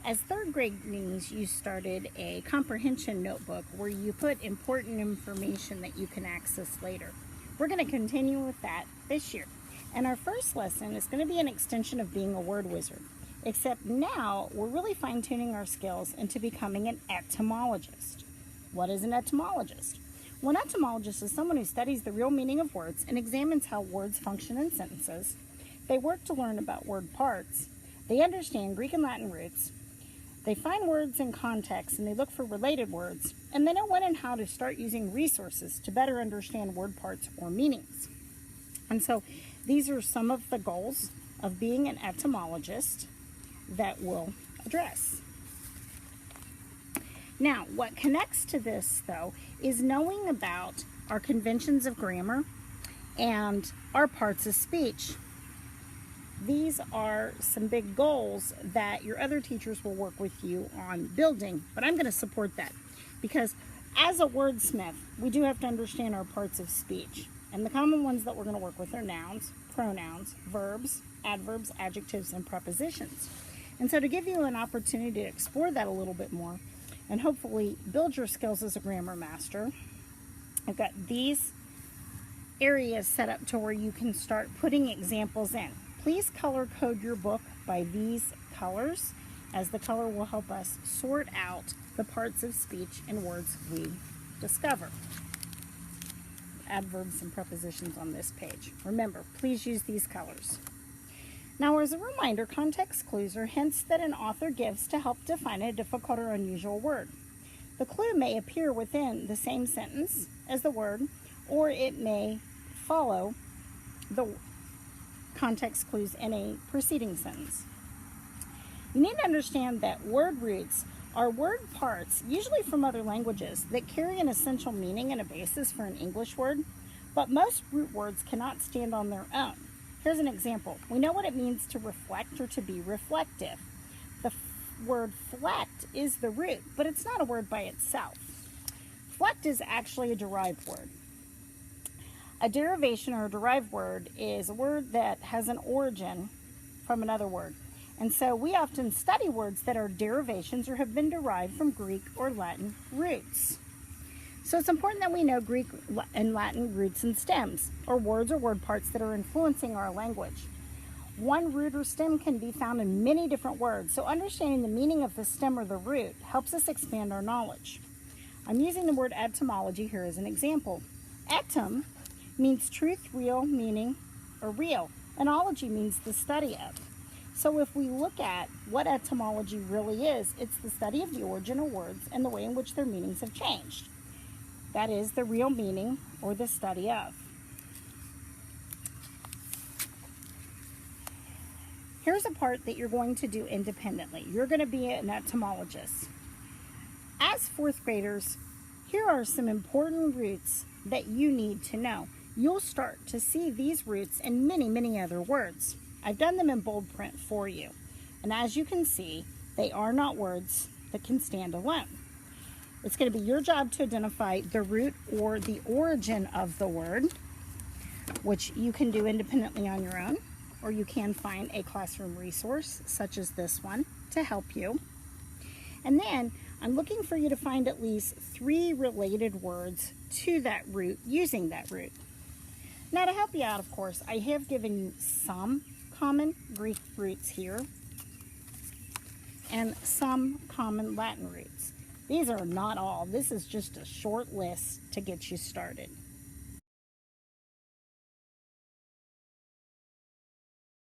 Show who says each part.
Speaker 1: As third gradings, you started a comprehension notebook where you put important information that you can access later. We're going to continue with that this year. And our first lesson is going to be an extension of being a word wizard. Except now we're really fine-tuning our skills into becoming an etymologist. What is an etymologist? Well, an etymologist is someone who studies the real meaning of words and examines how words function in sentences. They work to learn about word parts. They understand Greek and Latin roots. They find words in context and they look for related words, and they know when and how to start using resources to better understand word parts or meanings. And so these are some of the goals of being an etymologist that we'll address. Now, what connects to this, though, is knowing about our conventions of grammar and our parts of speech. These are some big goals that your other teachers will work with you on building, but I'm going to support that because as a wordsmith, we do have to understand our parts of speech. And the common ones that we're going to work with are nouns, pronouns, verbs, adverbs, adjectives, and prepositions. And so to give you an opportunity to explore that a little bit more and hopefully build your skills as a grammar master, I've got these areas set up to where you can start putting examples in. Please color code your book by these colors, as the color will help us sort out the parts of speech and words we discover. Adverbs and prepositions on this page. Remember, please use these colors. Now, as a reminder, context clues are hints that an author gives to help define a difficult or unusual word. The clue may appear within the same sentence as the word, or it may follow the context clues in a preceding sentence. You need to understand that word roots are word parts, usually from other languages, that carry an essential meaning and a basis for an English word, but most root words cannot stand on their own. Here's an example. We know what it means to reflect or to be reflective. The word flect is the root, but it's not a word by itself. Flect is actually a derived word. A derivation or a derived word is a word that has an origin from another word. And so we often study words that are derivations or have been derived from Greek or Latin roots. So it's important that we know Greek and Latin roots and stems, or words or word parts that are influencing our language. One root or stem can be found in many different words, so understanding the meaning of the stem or the root helps us expand our knowledge. I'm using the word etymology here as an example. Etym means truth, real, meaning, or real. Enology means the study of. So if we look at what etymology really is, it's the study of the origin of words and the way in which their meanings have changed. That is the real meaning or the study of. Here's a part that you're going to do independently. You're going to be an etymologist. As fourth graders, here are some important roots that you need to know. You'll start to see these roots in many, many other words. I've done them in bold print for you. And as you can see, they are not words that can stand alone. It's going to be your job to identify the root or the origin of the word, which you can do independently on your own, or you can find a classroom resource such as this one to help you. And then I'm looking for you to find at least 3 related words to that root using that root. Now, to help you out, of course, I have given you some common Greek roots here and some common Latin roots. These are not all. This is just a short list to get you started.